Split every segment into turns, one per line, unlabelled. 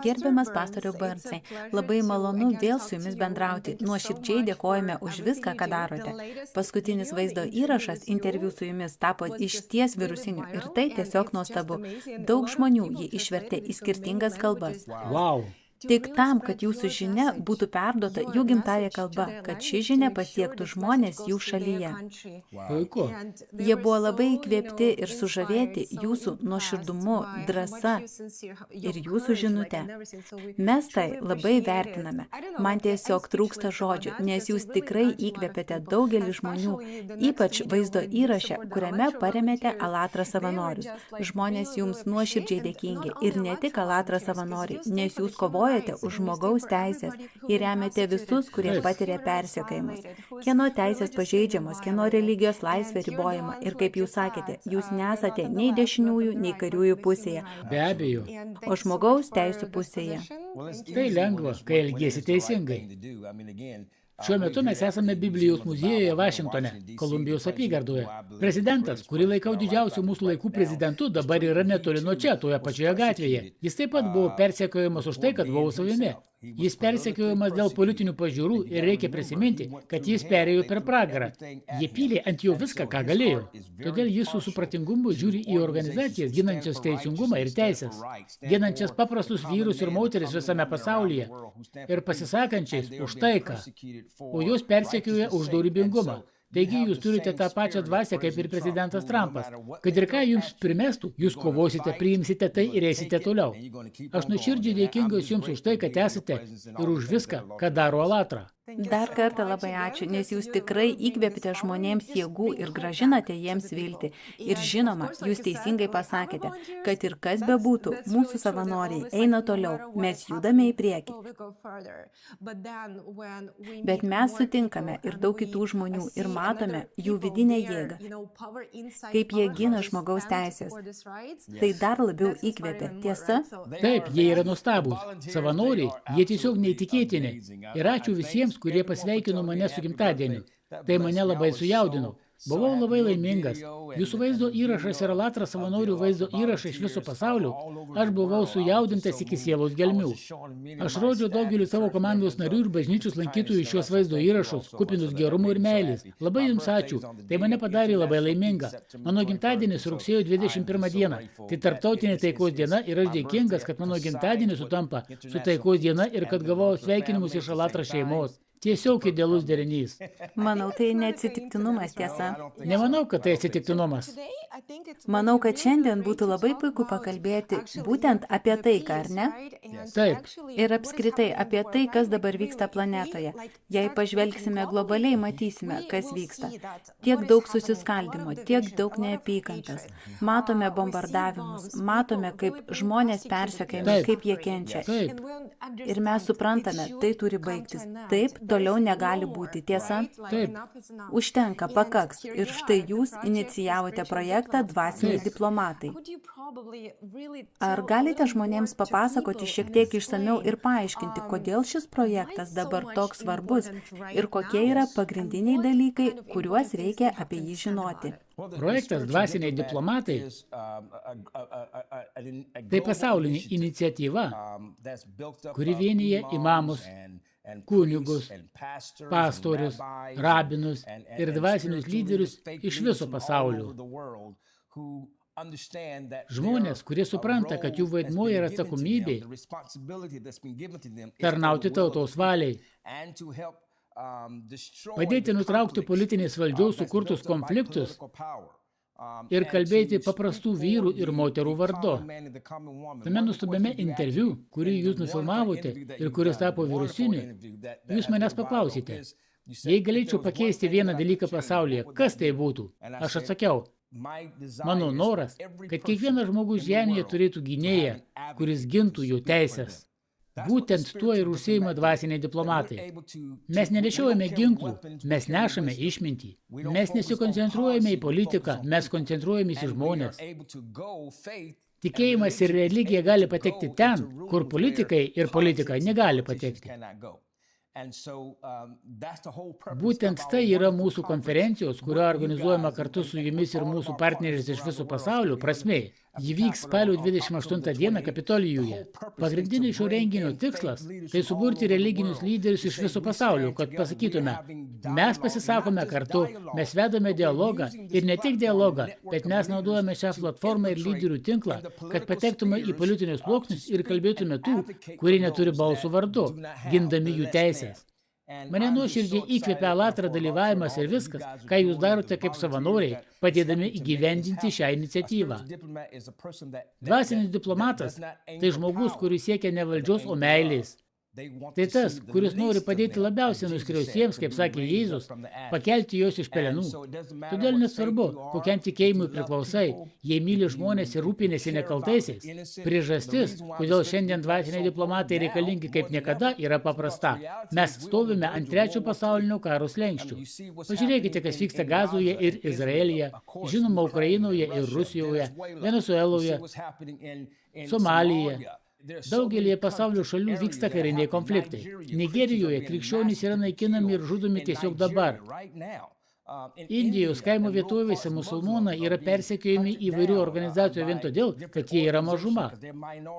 Gerbiamas pastoriau Burnsai, labai malonu vėl su jumis bendrauti. Nuoširdžiai dėkojame už viską, ką darote. Paskutinis vaizdo įrašas interviu su jumis tapo išties virusiniu ir tai tiesiog nuostabu. Daug žmonių jį išvertė į skirtingas kalbas.
Wow.
Tik tam, kad jūsų žinia būtų perduota jų gimtąja kalba, kad ši žinia pasiektų žmonės jų šalyje.
Puiku.
Jie buvo labai įkvėpti ir sužavėti jūsų nuoširdumu, drąsa ir jūsų žinute. Mes tai labai vertiname. Man tiesiog trūksta žodžių, nes jūs tikrai įkvėpėte daugelį žmonių, ypač vaizdo įraše, kuriame paremėte Alatra savanorius. Žmonės jums nuoširdžiai dėkingi ir ne tik Alatra savanoriai, nes jūs kovojate už žmogaus teisės ir remiate visus, kurie patiria persekiojimus. Kieno teisės pažeidžiamos, kieno religijos laisvė ribojama ir kaip jūs sakėte, jūs nesate nei dešiniųjų, nei kairiųjų pusėje,
Be abejo.
o žmogaus teisų pusėje.
Tai lengva, kai elgiesi teisingai. Šiuo metu mes esame Biblijos muziejuje Vašingtone, Kolumbijos apygardoje. Prezidentas, kurį laikau didžiausiu mūsų laikų prezidentu, dabar yra netoli nuo čia, toje pačioje gatvėje. Jis taip pat buvo persekiojamas už tai, kad buvo savimi. Jis persekiojamas dėl politinių pažiūrų ir reikia prisiminti, kad jis perėjo per pragarą. Jie pylė ant jo viską, ką galėjo. Todėl jis su supratingumu žiūri į organizacijas ginančias teisingumą ir teisės, ginančias paprastus vyrus ir moteris visame pasaulyje ir pasisakančiais už taiką, o jos persekioja už dorybingumą. Taigi jūs turite tą pačią dvasią kaip ir prezidentas Trumpas. Kad ir ką jums primestų, jūs kovosite, priimsite tai ir eisite toliau. Aš nuoširdžiai dėkingas jums už tai, kad esate ir už viską, ką daro Alatra.
Dar kartą labai ačiū, nes jūs tikrai įkvėpite žmonėms jėgų ir gražinate jiems viltį. Ir žinoma, jūs teisingai pasakėte, kad ir kas bebūtų, mūsų savanoriai eina toliau, mes judame į priekį. Bet mes sutinkame ir daug kitų žmonių ir matome jų vidinę jėgą, kaip jie gina žmogaus teisės. Tai dar labiau įkvėpia, tiesa?
Taip, jie yra nuostabūs. Savanoriai, jie tiesiog neįtikėtini. Ir ačiū visiems, kurie pasveikino mane su gimtadieniu. Tai mane labai sujaudino. Buvau labai laimingas. Jūsų vaizdo įrašas yra Alatra savanorių vaizdo įrašai iš viso pasaulio. Aš buvau sujaudintas iki sielos gelmių. Aš rodžiau daugeliu savo komandos narių ir bažnyčios lankytojų šios vaizdo įrašus, kupinus gerumo ir meilės. Labai jums ačiū. Tai mane padarė labai laimingą. Mano gimtadienis rugsėjo 21 dieną. Tai tarptautinė taikos diena ir aš dėkingas, kad mano gimtadienis sutampa su taikos diena ir kad gavau sveikinimus iš Alatra šeimos. Tiesiog idealus derinys.
Manau, tai neatsitiktinumas, tiesa.
Nemanau, kad tai atsitiktinumas.
Manau, kad šiandien būtų labai puiku pakalbėti būtent apie taiką, ar ne?
Taip.
Ir apskritai apie tai, kas dabar vyksta planetoje. Jei pažvelgsime globaliai, matysime, kas vyksta. Tiek daug susiskaldimo, tiek daug neapykantos. Matome bombardavimus, matome, kaip žmonės persekiojami, kaip jie kenčia.
Taip.
Ir mes suprantame, tai turi baigtis. Taip, toliau negali būti, tiesa?
Taip.
Užtenka, pakaks. Ir štai jūs inicijavote projektą Dvasiniai diplomatai. Ar galite žmonėms papasakoti šiek tiek išsamiau ir paaiškinti, kodėl šis projektas dabar toks svarbus ir kokie yra pagrindiniai dalykai, kuriuos reikia apie jį žinoti?
Projektas Dvasiniai diplomatai tai pasaulinė iniciatyva, kuri vienyje imamus, kunigus, pastorius, rabinus ir dvasinius lyderius iš viso pasaulio. Žmonės, kurie supranta, kad jų vaidmuo yra atsakomybė tarnauti tautos valiai, padėti nutraukti politinės valdžios sukurtus konfliktus ir kalbėti paprastų vyrų ir moterų vardu. Tame nuostabiame interviu, kurį jūs nufilmavote ir kuris tapo virusiniu, jūs manęs paklausėte, jei galėčiau pakeisti vieną dalyką pasaulyje, kas tai būtų? Aš atsakiau, mano noras, kad kiekvienas žmogus žemėje turėtų gynėją, kuris gintų jų teisės. Būtent tuo ir užsiima dvasiniai diplomatai. Mes nenešiojame ginklų, mes nešame išmintį. Mes nesikoncentruojame į politiką, mes koncentruojamės į žmonės. Tikėjimas ir religija gali patekti ten, kur politikai ir politika negali patekti. Būtent tai yra mūsų konferencijos, kurio organizuojama kartu su jumis ir mūsų partneriais iš viso pasaulio prasmė. Ji vyks spalio 28 dieną Kapitolijuje. Pagrindinis šio renginio tikslas – tai suburti religinius lyderius iš viso pasaulio, kad pasakytume, mes pasisakome kartu, mes vedame dialogą ir ne tik dialogą, bet mes naudojame šią platformą ir lyderių tinklą, kad patektume į politinius sluoksnius ir kalbėtume tų, kurie neturi balsų vardu, gindami jų teisės. Mane nuoširdžiai įkvėpia Alatra dalyvavimas ir viskas, ką jūs darote kaip savanoriai, padėdami įgyvendinti šią iniciatyvą. Dvasinis diplomatas – tai žmogus, kuris siekia ne valdžios, o meilės. Tai tas, kuris nori padėti labiausiai nuskriaustiems, kaip sakė Jėzus, pakelti juos iš pelenų. Todėl nesvarbu, kokiam tikėjimui priklausai, jei myli žmonės ir rūpinėsi nekaltaisiais. Priežastis, kodėl šiandien dvasiniai diplomatai reikalingi kaip niekada, yra paprasta. Mes stovime ant trečio pasaulinio karo slenksčių. Pažiūrėkite, kas vyksta Gazoje ir Izraelyje, žinoma Ukrainoje ir Rusijoje, Venezueloje, Somalijoje. Daugelį pasaulio šalių vyksta kariniai konfliktai. Nigerijoje krikščionys yra naikinami ir žudomi tiesiog dabar. Indijos kaimo vietovėse musulmonai yra persekiojami įvairių organizacijų vien todėl, kad jie yra mažuma.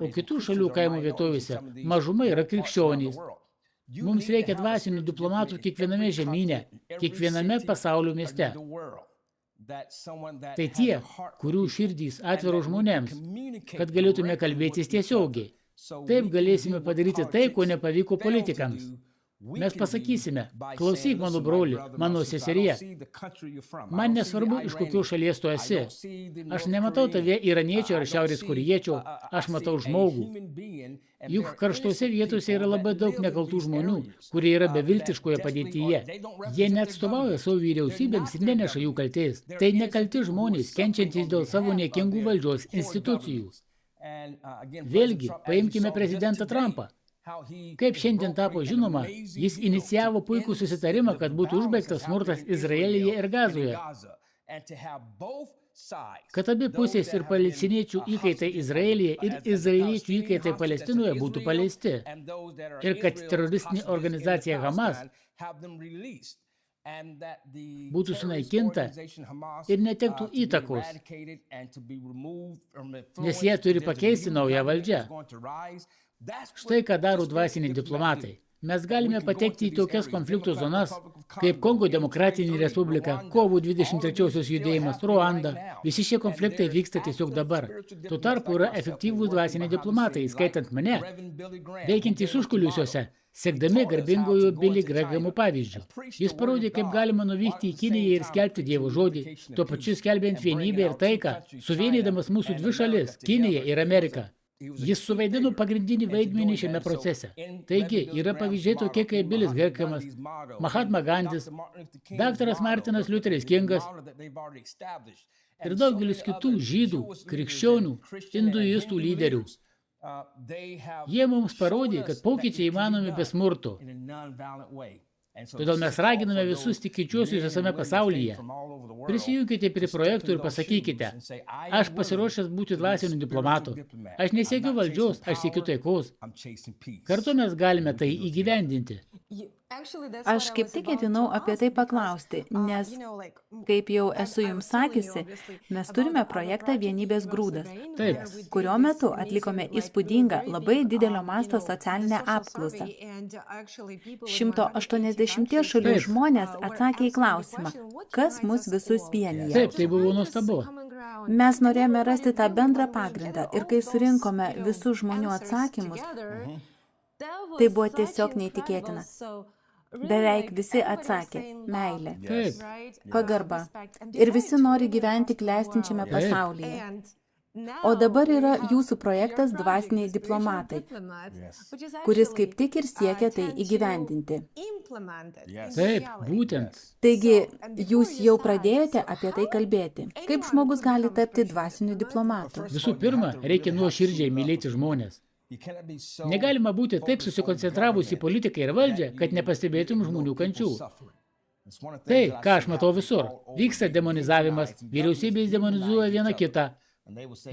O kitų šalių kaimo vietovėse mažuma yra krikščionys. Mums reikia dvasinių diplomatų kiekviename žemyne, kiekviename pasaulio mieste. Tai tie, kurių širdys atviro žmonėms, kad galėtume kalbėtis tiesiogiai. Taip galėsime padaryti tai, ko nepavyko politikams. Mes pasakysime, klausyk mano broli, mano seserie. Man nesvarbu, iš kokios šalies tu esi. Aš nematau tave iraniečių ar šiaurės korėjiečio, aš matau žmogų. Juk karštose vietose yra labai daug nekaltų žmonių, kurie yra beviltiškoje padėtyje. Jie neatstovauja savo vyriausybėms ir neneša jų kaltės. Tai nekalti žmonės, kenčiantys dėl savo niekingų valdžios institucijų. Vėlgi, paimkime prezidentą Trumpą. Kaip šiandien tapo žinoma, jis inicijavo puikų susitarimą, kad būtų užbaigtas smurtas Izraelyje ir Gazoje. Kad abi pusės ir palestiniečių įkaitai Izraelyje ir izraeliečių įkaitai Palestinoje būtų paleisti. Ir kad teroristinė organizacija Hamas būtų sunaikinta ir netektų įtakos, nes jie turi pakeisti naują valdžią. Štai ką daro dvasiniai diplomatai. Mes galime patekti į tokias konfliktų zonas, kaip Kongo Demokratinė Respublika, Kovo 23-osios judėjimas, Ruanda. Visi šie konfliktai vyksta tiesiog dabar. Tuo tarpu yra efektyvūs dvasiniai diplomatai, skaitant mane, veikiantys užkuliusiuose, sekdami garbingojo Billy Grahamo pavyzdžių. Jis parodė, kaip galima nuvykti į Kiniją ir skelbti Dievo žodį, tuo pačiu skelbiant vienybę ir taiką, suvienydamas mūsų dvi šalis, Kiniją ir Ameriką. Jis suvaidino pagrindinį vaidmenį šiame procese. Taigi, yra pavyzdžiai tokie kaip Bilis Grahams, Mahatma Gandhis, daktaras Martinas Liuteris Kingas ir daugelis kitų žydų, krikščionių, hinduistų lyderių. Jie mums parodė, kad pokyčiai įmanomi be smurto. Todėl mes raginame visus tikinčiuosius visame pasaulyje. Prisijunkite prie projektų ir pasakykite, aš pasiruošęs būti dvasiniu diplomatu. Aš nesiekiu valdžios, aš siekiu taikos. Kartu mes galime tai įgyvendinti.
Aš kaip tik ketinau apie tai paklausti, nes, kaip jau esu jums sakiusi, mes turime projektą Vienybės grūdas,
Taip.
kurio metu atlikome įspūdingą, labai didelio masto socialinę apklausą. 180 šalių žmonės atsakė į klausimą, kas mus visus vienyje.
Taip, tai buvo nuostabu.
Mes norėjome rasti tą bendrą pagrindą ir kai surinkome visų žmonių atsakymus, tai buvo tiesiog neįtikėtina. Beveik visi atsakė meilė,
Taip.
pagarba ir visi nori gyventi klestinčiame pasaulyje. O dabar yra jūsų projektas Dvasiniai diplomatai, kuris kaip tik ir siekia tai įgyvendinti.
Taip, būtent.
Taigi, jūs jau pradėjote apie tai kalbėti. Kaip žmogus gali tapti dvasiniu diplomatu?
Visų pirma, reikia nuoširdžiai mylėti žmonės. Negalima būti taip susikoncentravus į politiką ir valdžią, kad nepastebėtum žmonių kančių. Tai, ką aš matau visur, vyksta demonizavimas, vyriausybės demonizuoja vieną kitą.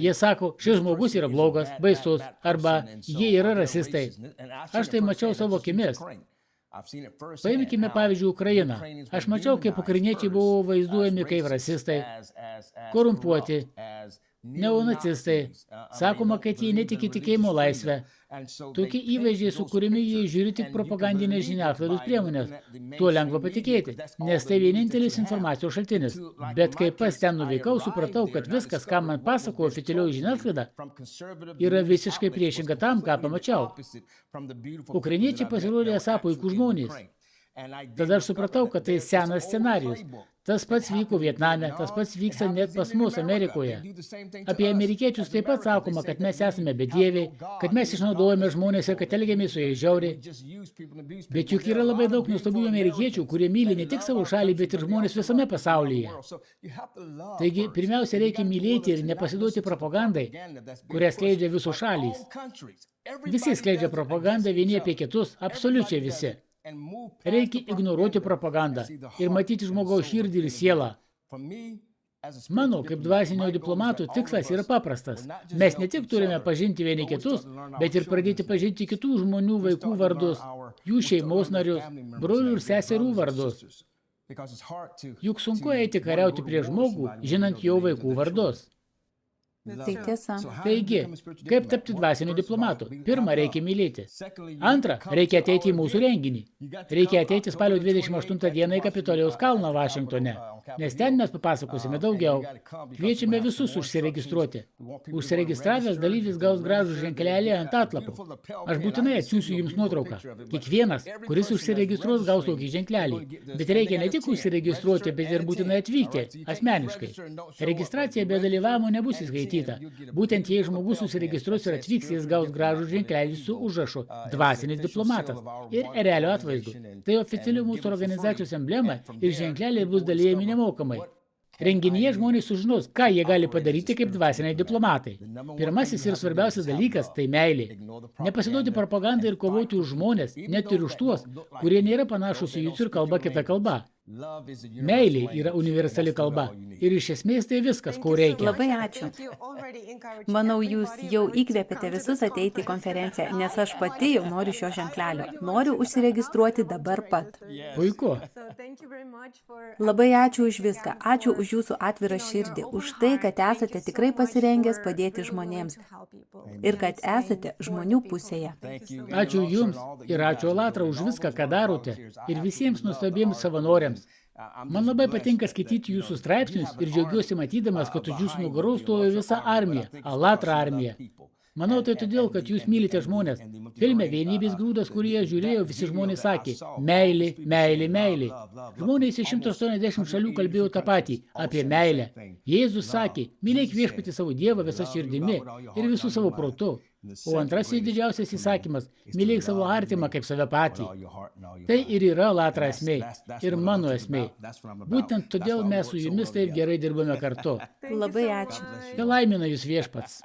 Jie sako, šis žmogus yra blogas, baisus, arba jie yra rasistai. Aš tai mačiau savo akimis. Paimkime pavyzdžiui Ukrainą. Aš mačiau, kaip ukrainiečiai buvo vaizduojami kaip rasistai, korumpuoti, neonacistai. Sakoma, kad jie netiki tikėjimo laisvę. Tokie įvaizdžiai, su kurimi jie žiūri tik propagandinės žiniasklaidos priemonės. Tuo lengva patikėti, nes tai vienintelis informacijos šaltinis. Bet kai pas ten nuvykau, supratau, kad viskas, ką man pasako oficialioji žiniasklaida, yra visiškai priešinga tam, ką pamačiau. Ukrainiečiai pasirodė esą puikūs žmonės. Tada aš supratau, kad tai senas scenarijus. Tas pats vyko Vietname, tas pats vyksta net pas mus Amerikoje. Apie amerikiečius taip pat sakoma, kad mes esame bedieviai, kad mes išnaudojame žmonės ir kad elgiamės su jais žiauriai. Bet juk yra labai daug nuostabių amerikiečių, kurie myli ne tik savo šalį, bet ir žmonės visame pasaulyje. Taigi, pirmiausia, reikia mylėti ir nepasiduoti propagandai, kurią skleidžia visos šalys. Visi skleidžia propagandą vieni apie kitus, absoliučiai visi. Reikia ignoruoti propagandą ir matyti žmogaus širdį ir sielą. Mano, kaip dvasinio diplomato, tikslas yra paprastas. Mes ne tik turime pažinti vieni kitus, bet ir pradėti pažinti kitų žmonių vaikų vardus, jų šeimos narius, brolių ir seserų vardus. Juk sunku eiti kariauti prie žmogų, žinant jo vaikų vardus.
Tai tiesa.
Taigi, kaip tapti dvasiniu diplomatu? Pirma, reikia mylėti. Antra, reikia ateiti į mūsų renginį. Reikia ateiti spalio 28 dieną į Kapitolijaus kalną Vašingtone, nes ten mes papasakosime daugiau. Kviečiame visus užsiregistruoti. Užsiregistravęs dalyvis gaus gražų ženklelį ant atlapų. Aš būtinai atsiųsiu jums nuotrauką. Kiekvienas, kuris užsiregistruos, gaus tokį ženklelį. Bet reikia ne tik užsiregistruoti, bet ir būtinai atvykti asmeniškai. Registracija be dalyvavimo nebus įskaityta. Būtent jei žmogus susiregistruos ir atvyks, jis gaus gražų ženklelį su užrašu "Dvasinis diplomatas" ir erelio atvaizdu. Tai oficiali mūsų organizacijos emblema ir ženkleliai bus dalijami nemokamai. Renginyje žmonės sužinos, ką jie gali padaryti kaip dvasiniai diplomatai. Pirmasis ir svarbiausias dalykas – tai meilė. Nepasiduoti propagandai ir kovoti už žmonės, net ir už tuos, kurie nėra panašus į jūsų ir kalba kita kalba. Meilė yra universali kalba ir iš esmės tai viskas, ko reikia.
Labai ačiū. Manau, jūs jau įkvėpėte visus ateiti į konferenciją, nes aš pati jau noriu šio ženklelio. Noriu užsiregistruoti dabar pat.
Puiku.
Labai ačiū už viską. Ačiū už jūsų atvirą širdį, už tai, kad esate tikrai pasirengęs padėti žmonėms ir kad esate žmonių pusėje.
Ačiū jums ir ačiū Alatra už viską, ką darote ir visiems nuostabiems savanoriams. Man labai patinka skaityti jūsų straipsnius ir džiaugiuosi matydamas, kad už jūsų nugaros stovi visa armija, Alatra armija. Manau, tai todėl, kad jūs mylite žmonės. Filme Vienybės grūdas, kurį aš žiūrėjau, visi žmonės sakė meilė, meilė, meilė. Žmonės iš 180 šalių kalbėjo tą patį apie meilę. Jėzus sakė, mylėk viešpatį savo Dievą visą širdimi ir visų savo protu. O antrasis didžiausias įsakymas – mylėk savo artimą kaip save patį. Tai ir yra Alatra esmė ir mano esmė. Būtent todėl mes su jumis taip gerai dirbame kartu.
Labai ačiū.
Te laimina jūs viešpats.